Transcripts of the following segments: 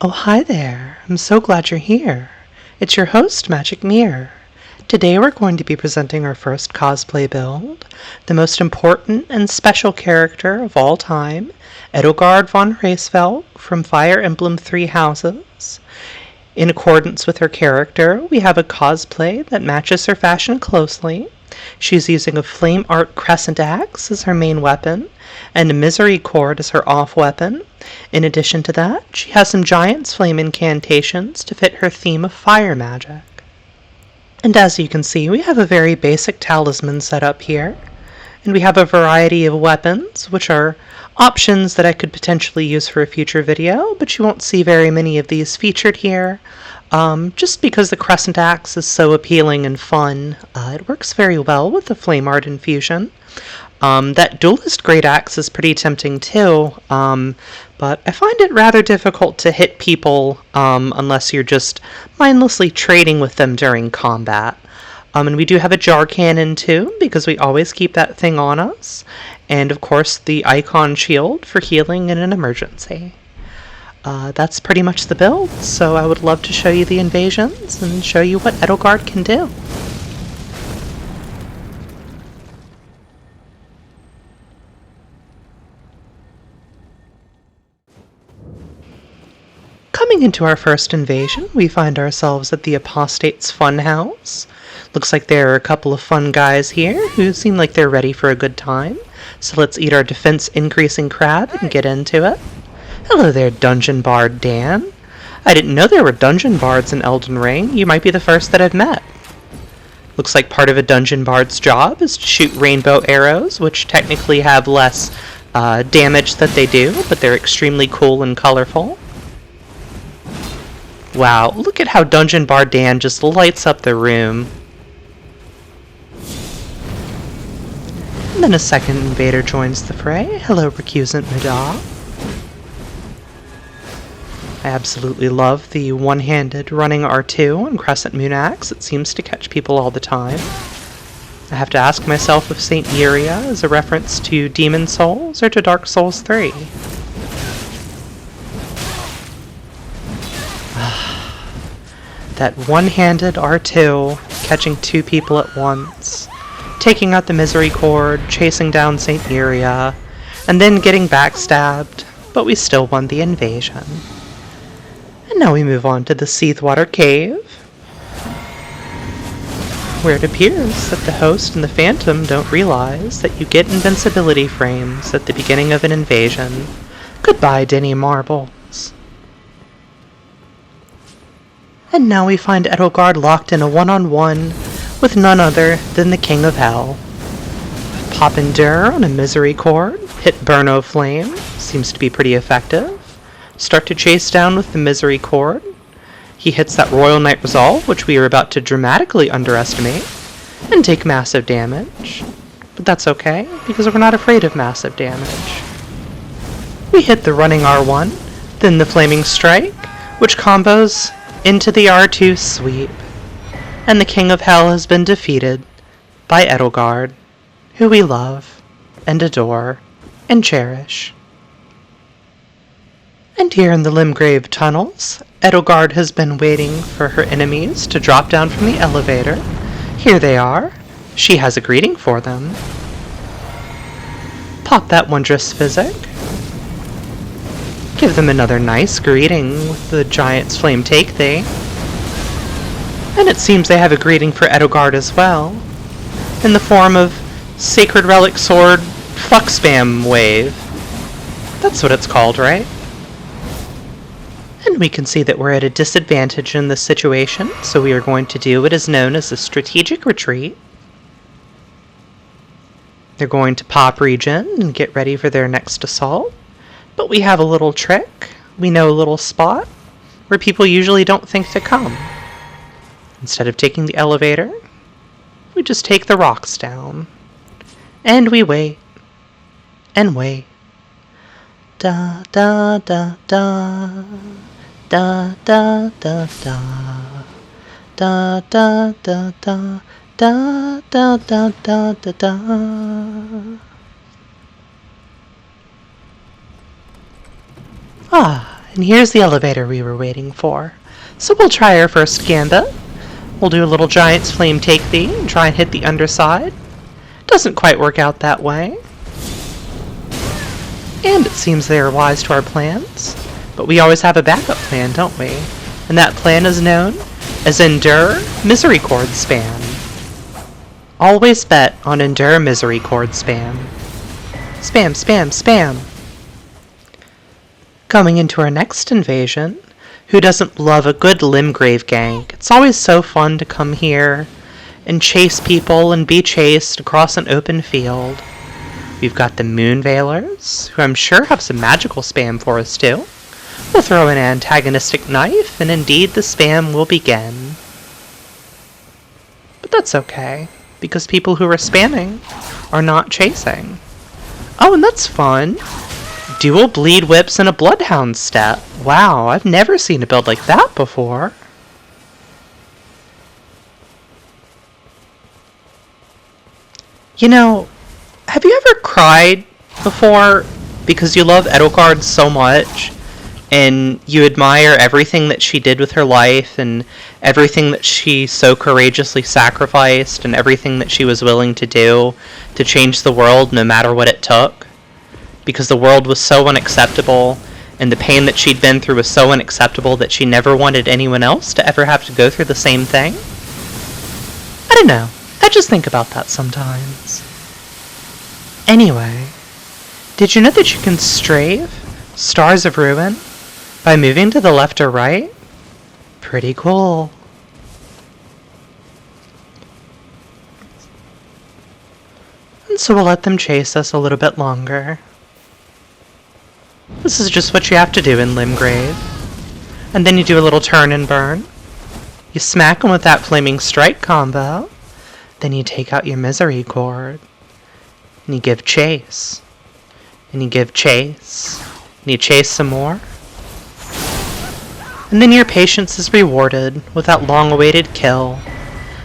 Oh, hi there. I'm so glad you're here. It's your host, Magic Mirror. Today we're going to be presenting our first cosplay build, the most important and special character of all time, Edelgard von Hresvelg from Fire Emblem Three Houses. In accordance with her character, we have a cosplay that matches her fashion closely. She's using a flame art crescent axe as her main weapon, and a Misericorde as her off weapon. In addition to that, she has some Giant's Flame incantations to fit her theme of fire magic. And as you can see, we have a very basic talisman set up here, and we have a variety of weapons, which are options that I could potentially use for a future video, but you won't see very many of these featured here. Just because the crescent axe is so appealing and fun, it works very well with the flame art infusion. That duelist great axe is pretty tempting too, but I find it rather difficult to hit people unless you're just mindlessly trading with them during combat. And we do have a jar cannon too, because we always keep that thing on us, and of course the icon shield for healing in an emergency. That's pretty much the build, so I would love to show you the invasions and show you what Edelgard can do. Coming into our first invasion, we find ourselves at the Apostate's Funhouse. Looks like there are a couple of fun guys here who seem like they're ready for a good time, so let's eat our defense increasing crab and get into it. Hello there, Dungeon Bard Dan. I didn't know there were Dungeon Bards in Elden Ring. You might be the first that I've met. Looks like part of a Dungeon Bard's job is to shoot rainbow arrows, which technically have less damage that they do, but they're extremely cool and colorful. Wow, look at how Dungeon Bard Dan just lights up the room. And then a second invader joins the fray. Hello, Recusant Madar. I absolutely love the one-handed running R2 on Crescent Moon Axe. It seems to catch people all the time. I have to ask myself if Saint Yuria is a reference to Demon Souls or to Dark Souls 3. That one-handed R2 catching two people at once, taking out the Misericorde, chasing down Saint Yuria, and then getting backstabbed, but we still won the invasion. And now we move on to the Seethwater Cave, where it appears that the host and the phantom don't realize that you get invincibility frames at the beginning of an invasion. Goodbye, Denny Marbles. And now we find Edelgard locked in a one-on-one with none other than the King of Hell. Pop Endure on a Misericorde, hit Burno Flame, seems to be pretty effective. Start to chase down with the Misericorde. He hits that Royal Knight Resolve, which we are about to dramatically underestimate, and take massive damage. But that's okay, because we're not afraid of massive damage. We hit the running R1, then the Flaming Strike, which combos into the R2 sweep. And the King of Hell has been defeated by Edelgard, who we love, and adore, and cherish. And here in the Limgrave tunnels, Edelgard has been waiting for her enemies to drop down from the elevator. Here they are. She has a greeting for them. Pop that wondrous physic. Give them another nice greeting with the Giant's Flame Take Thee. And it seems they have a greeting for Edelgard as well, in the form of Sacred Relic Sword Fuck Spam Wave. That's what it's called, right? And we can see that we're at a disadvantage in this situation, so we are going to do what is known as a strategic retreat. They're going to pop regen and get ready for their next assault, but we have a little trick. We know a little spot where people usually don't think to come. Instead of taking the elevator, we just take the rocks down. And we wait. And wait. Da da da da. Da da da da. Da da da da. Da da da da da da. Ah, And here's the elevator we were waiting for. So we'll try our first gambit. We'll do a little Giant's Flame Take Thee and try and hit the underside. Doesn't quite work out that way. And it seems they are wise to our plans. But we always have a backup plan, don't we? And that plan is known as Endure Misericorde Spam. Always bet on Endure Misericorde Spam. Spam, spam, spam. Coming into our next invasion, who doesn't love a good Limgrave gank? It's always so fun to come here and chase people and be chased across an open field. We've got the Moonveilers, who I'm sure have some magical spam for us too. We'll throw an antagonistic knife, and indeed the spam will begin. But that's okay, because people who are spamming are not chasing. Oh, and that's fun! Dual bleed whips and a bloodhound step. Wow, I've never seen a build like that before. You know, have you ever cried before because you love Edelgard so much and you admire everything that she did with her life and everything that she so courageously sacrificed and everything that she was willing to do to change the world no matter what it took? Because the world was so unacceptable, and the pain that she'd been through was so unacceptable that she never wanted anyone else to ever have to go through the same thing? I don't know. I just think about that sometimes. Anyway, did you know that you can strafe Stars of Ruin by moving to the left or right? Pretty cool. And so we'll let them chase us a little bit longer. This is just what you have to do in Limgrave. And then you do a little turn and burn. You smack them with that Flaming Strike combo. Then you take out your Misericorde. And you give chase. And you give chase. And you chase some more. And then your patience is rewarded with that long-awaited kill.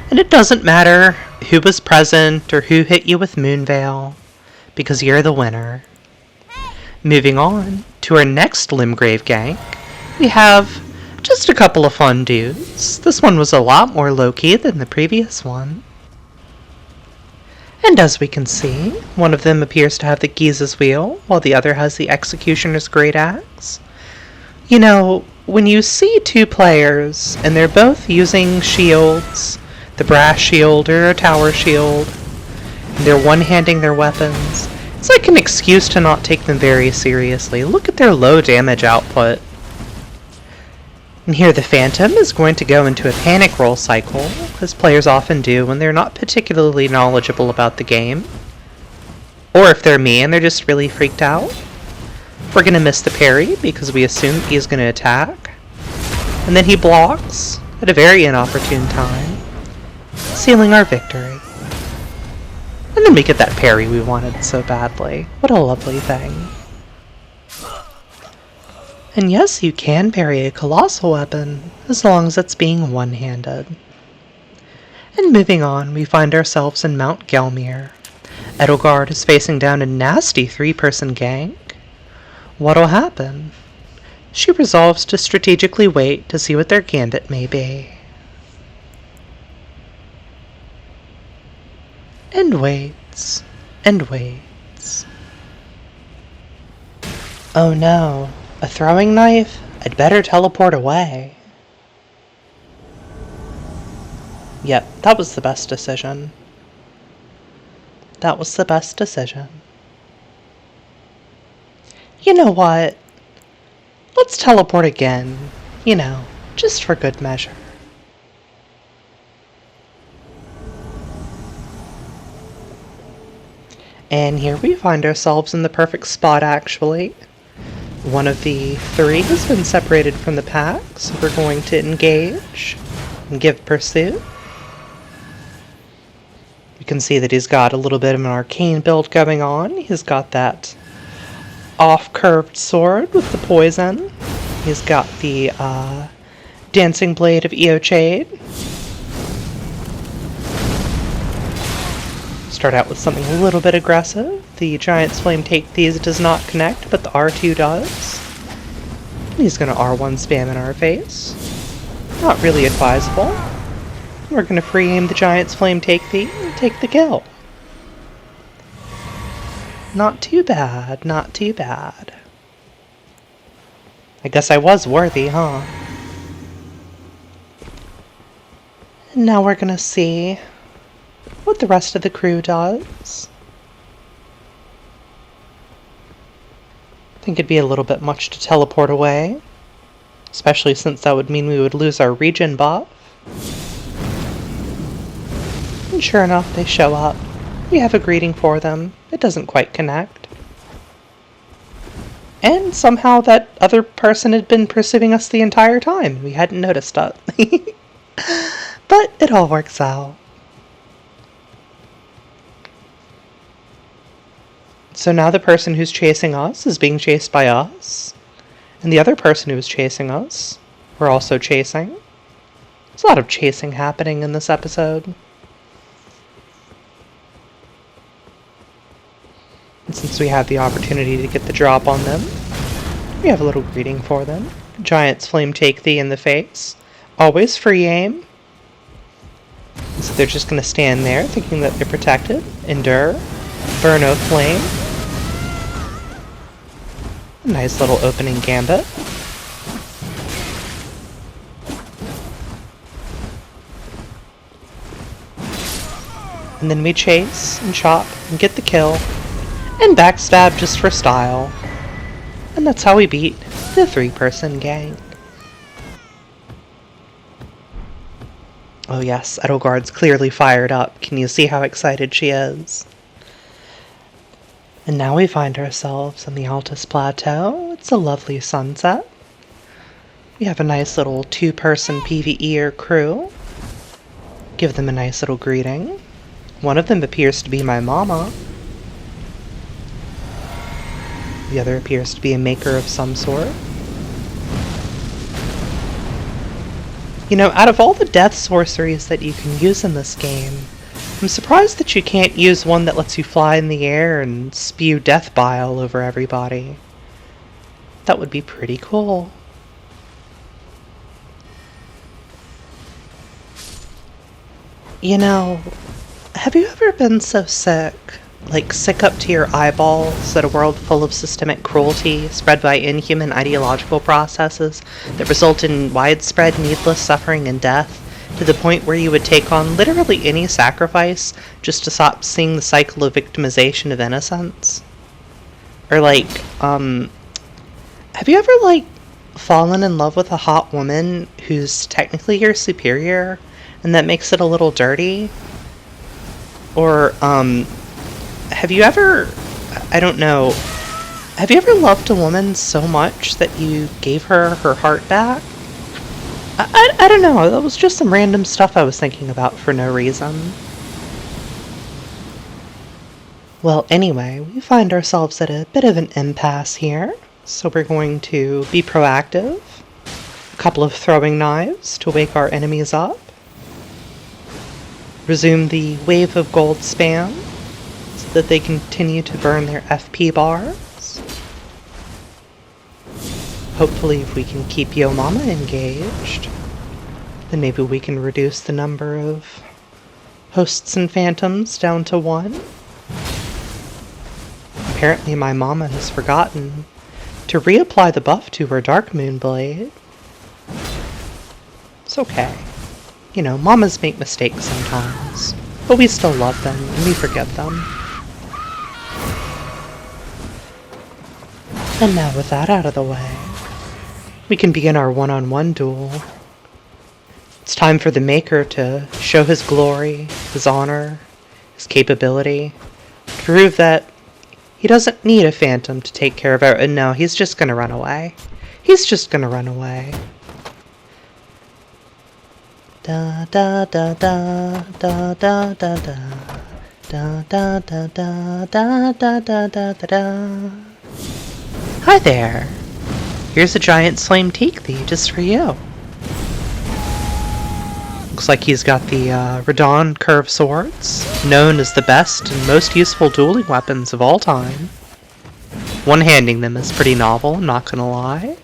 And it doesn't matter who was present or who hit you with Moonveil, because you're the winner. Moving on to our next Limgrave gank, we have just a couple of fun dudes. This one was a lot more low-key than the previous one. And as we can see, one of them appears to have the Giza's Wheel, while the other has the Executioner's Great Axe. You know, when you see two players, and they're both using shields, the brass shield or a tower shield, and they're one-handing their weapons, it's like an excuse to not take them very seriously. Look at their low damage output. And here the Phantom is going to go into a panic roll cycle, as players often do when they're not particularly knowledgeable about the game. Or if they're me and they're just really freaked out. We're going to miss the parry because we assume he's going to attack. And then he blocks at a very inopportune time, sealing our victory. And then we get that parry we wanted so badly. What a lovely thing. And yes, you can parry a colossal weapon, as long as it's being one-handed. And moving on, we find ourselves in Mount Gelmir. Edelgard is facing down a nasty 3-person gank. What'll happen? She resolves to strategically wait to see what their gambit may be. And waits, and waits. Oh no, a throwing knife? I'd better teleport away. Yep, that was the best decision. That was the best decision. You know what? Let's teleport again. You know, just for good measure. And here we find ourselves in the perfect spot, actually. One of the 3 has been separated from the pack, so we're going to engage and give pursuit. You can see that he's got a little bit of an arcane build going on. He's got that off-curved sword with the poison. He's got the dancing blade of Eochaid. Start out with something a little bit aggressive. The Giant's Flame Take These does not connect, but the R2 does. He's gonna R1 spam in our face. Not really advisable. We're gonna free aim the Giant's Flame Take Thee and take the kill. Not too bad, not too bad. I guess I was worthy, huh? And now we're gonna see what the rest of the crew does. I think it'd be a little bit much to teleport away, especially since that would mean we would lose our regen buff. And sure enough, they show up. We have a greeting for them. It doesn't quite connect. And somehow that other person had been pursuing us the entire time. We hadn't noticed it. But it all works out. So now the person who's chasing us is being chased by us. And the other person who was chasing us, we're also chasing. There's a lot of chasing happening in this episode. And since we have the opportunity to get the drop on them, we have a little greeting for them. Giant's Flame Take Thee in the face. Always free aim. So they're just going to stand there thinking that they're protected. Endure. Burn O Flame. A nice little opening gambit. And then we chase and chop and get the kill. And backstab just for style. And that's how we beat the 3-person gang. Oh yes, Edelgard's clearly fired up. Can you see how excited she is? And now we find ourselves on the Altus Plateau. It's a lovely sunset. We have a nice little 2-person PvEer crew. Give them a nice little greeting. One of them appears to be my mama. The other appears to be a maker of some sort. You know, out of all the death sorceries that you can use in this game, I'm surprised that you can't use one that lets you fly in the air and spew death bile over everybody. That would be pretty cool. You know, have you ever been so sick? Like sick up to your eyeballs at a world full of systemic cruelty spread by inhuman ideological processes that result in widespread needless suffering and death, to the point where you would take on literally any sacrifice just to stop seeing the cycle of victimization of innocence? Or like, have you ever like fallen in love with a hot woman who's technically your superior and that makes it a little dirty? Or, have you ever, I don't know, have you ever loved a woman so much that you gave her her heart back? I don't know, that was just some random stuff I was thinking about for no reason. Well, anyway, we find ourselves at a bit of an impasse here, so we're going to be proactive. A couple of throwing knives to wake our enemies up. Resume the wave of gold spam, so that they continue to burn their FP bars. Hopefully if we can keep Yo Mama engaged, then maybe we can reduce the number of hosts and phantoms down to 1. Apparently my mama has forgotten to reapply the buff to her Dark Moon Blade. It's okay. You know, mamas make mistakes sometimes, but we still love them and we forget them. And now with that out of the way, we can begin our one-on-one duel. It's time for the Maker to show his glory, his honor, his capability, to prove that he doesn't need a phantom to take care of it. And no, he's just gonna run away. He's just gonna run away. Da da da da da da da da da da da da da da da da da. Hi there. Here's a Giant's Flame Take Thee just for you. Looks like he's got the Radon Curve Swords, known as the best and most useful dueling weapons of all time. One-handing them is pretty novel, I'm not gonna lie.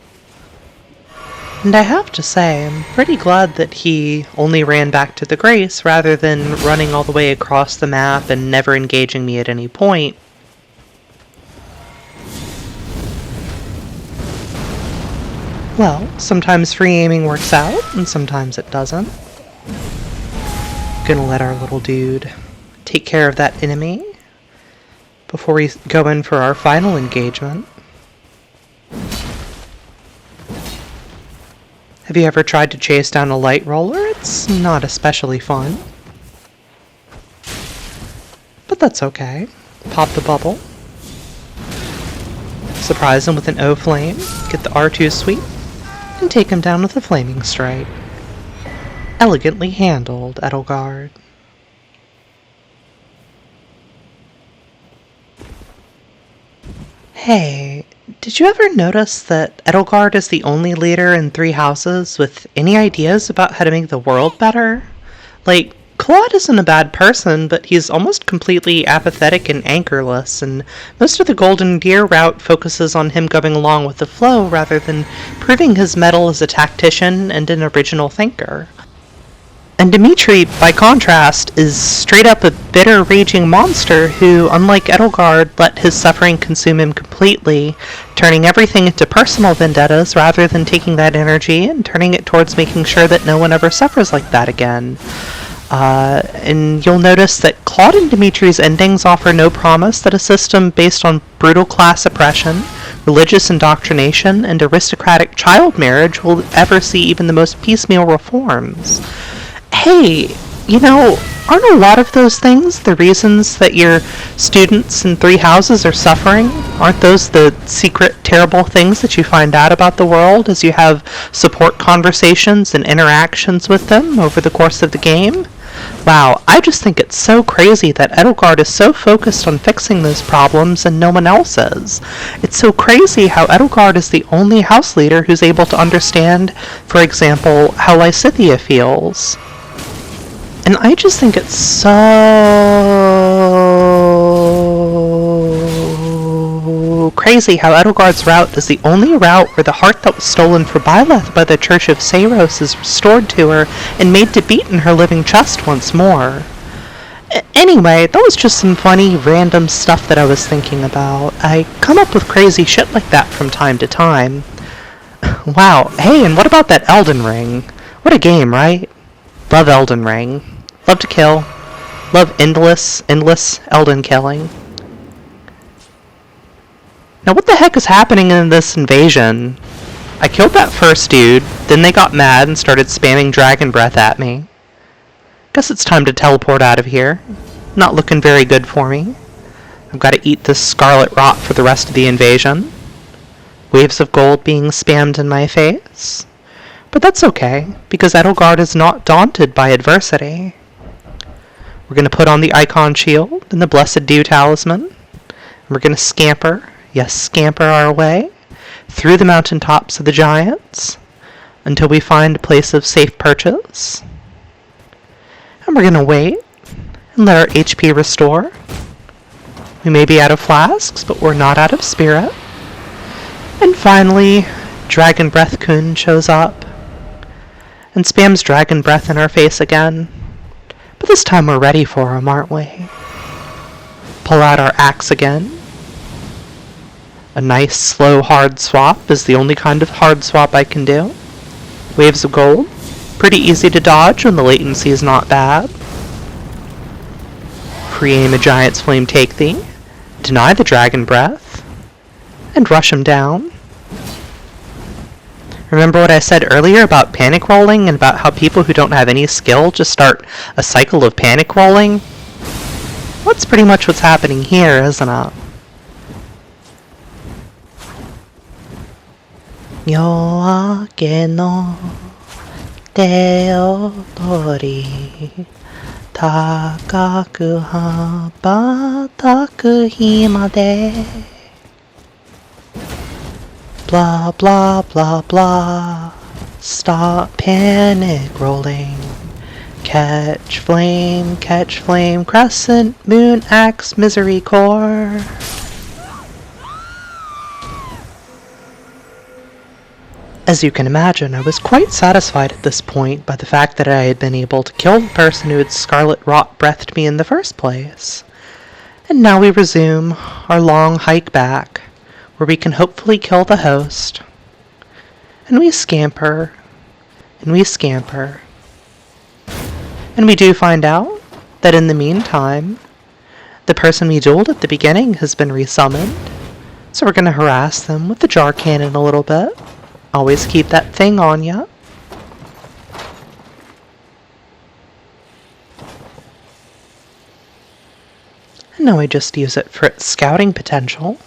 And I have to say, I'm pretty glad that he only ran back to the Grace rather than running all the way across the map and never engaging me at any point. Well, sometimes free aiming works out, and sometimes it doesn't. Gonna let our little dude take care of that enemy before we go in for our final engagement. Have you ever tried to chase down a light roller? It's not especially fun. But that's okay. Pop the bubble. Surprise him with an O-flame. Get the R2 sweep. And take him down with a flaming strike. Elegantly handled, Edelgard. Hey, did you ever notice that Edelgard is the only leader in 3 houses with any ideas about how to make the world better? Like, Claude isn't a bad person, but he's almost completely apathetic and anchorless, and most of the Golden Deer route focuses on him going along with the flow rather than proving his mettle as a tactician and an original thinker. And Dimitri, by contrast, is straight up a bitter, raging monster who, unlike Edelgard, let his suffering consume him completely, turning everything into personal vendettas rather than taking that energy and turning it towards making sure that no one ever suffers like that again. And you'll notice that Claude and Dimitri's endings offer no promise that a system based on brutal class oppression, religious indoctrination, and aristocratic child marriage will ever see even the most piecemeal reforms. Hey, you know, aren't a lot of those things the reasons that your students in 3 houses are suffering? Aren't those the secret, terrible things that you find out about the world as you have support conversations and interactions with them over the course of the game? Wow, I just think it's so crazy that Edelgard is so focused on fixing those problems and no one else is. It's so crazy how Edelgard is the only house leader who's able to understand, for example, how Lysithea feels. And I just think it's so crazy how Edelgard's route is the only route where the heart that was stolen for Byleth by the Church of Seiros is restored to her and made to beat in her living chest once more. Anyway, that was just some funny, random stuff that I was thinking about. I come up with crazy shit like that from time to time. Wow, hey, and what about that Elden Ring? What a game, right? Love Elden Ring. Love to kill. Love endless Elden killing. Now what the heck is happening in this invasion? I killed that first dude, then they got mad and started spamming dragon breath at me. Guess it's time to teleport out of here. Not looking very good for me. I've got to eat this scarlet rot for the rest of the invasion. Waves of gold being spammed in my face. But that's okay, because Edelgard is not daunted by adversity. We're going to put on the icon shield and the blessed dew talisman. And we're going to scamper, yes, scamper our way through the mountaintops of the giants until we find a place of safe purchase. And we're going to wait and let our HP restore. We may be out of flasks, but we're not out of spirit. And finally, Dragon Breath Kun shows up and spams Dragon Breath in our face again. But this time we're ready for him, aren't we? Pull out our axe again. A nice, slow, hard swap is the only kind of hard swap I can do. Waves of gold. Pretty easy to dodge when the latency is not bad. Pre-aim a Giant's Flame Take Thee. Deny the Dragon Breath. And rush him down. Remember what I said earlier about panic rolling and about how people who don't have any skill just start a cycle of panic rolling? That's pretty much what's happening here, isn't it? Yoake no te o tori takaku habataku himade. Blah, blah, blah, blah. Stop panic rolling. Catch flame, crescent, moon, axe, Misericorde. As you can imagine, I was quite satisfied at this point by the fact that I had been able to kill the person who had scarlet rot breathed me in the first place. And now we resume our long hike back, where we can hopefully kill the host. And we scamper, and we scamper. And we do find out that in the meantime, the person we dueled at the beginning has been resummoned. So we're going to harass them with the jar cannon a little bit. Always keep that thing on ya. And now I just use it for its scouting potential.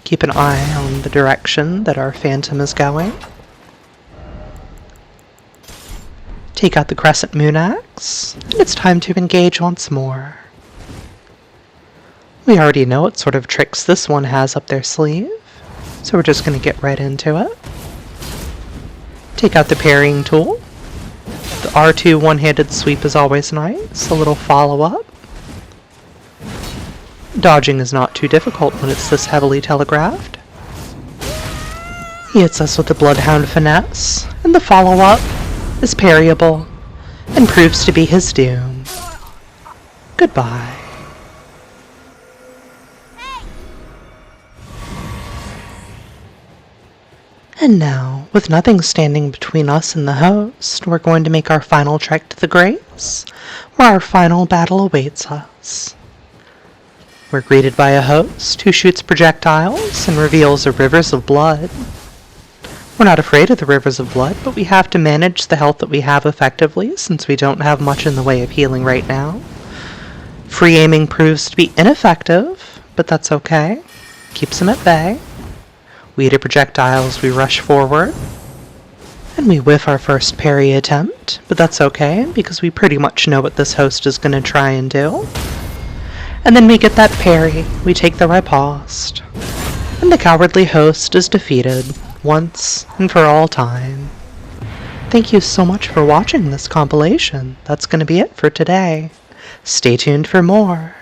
Keep an eye on the direction that our phantom is going. Take out the crescent moon axe, and it's time to engage once more. We already know what sort of tricks this one has up their sleeve, so we're just going to get right into it. Take out the parrying tool. The R2 one-handed sweep is always nice, a little follow-up. Dodging is not too difficult when it's this heavily telegraphed. He hits us with the Bloodhound finesse, and the follow-up is parryable, and proves to be his doom. Goodbye. And now, with nothing standing between us and the host, we're going to make our final trek to the Grace, where our final battle awaits us. We're greeted by a host who shoots projectiles and reveals a rivers of blood. We're not afraid of the rivers of blood, but we have to manage the health that we have effectively, since we don't have much in the way of healing right now. Free aiming proves to be ineffective, but that's okay. Keeps him at bay. We hit projectiles, we rush forward, and we whiff our first parry attempt, but that's okay, because we pretty much know what this host is going to try and do. And then we get that parry, we take the riposte, and the cowardly host is defeated, once and for all time. Thank you so much for watching this compilation. That's going to be it for today. Stay tuned for more.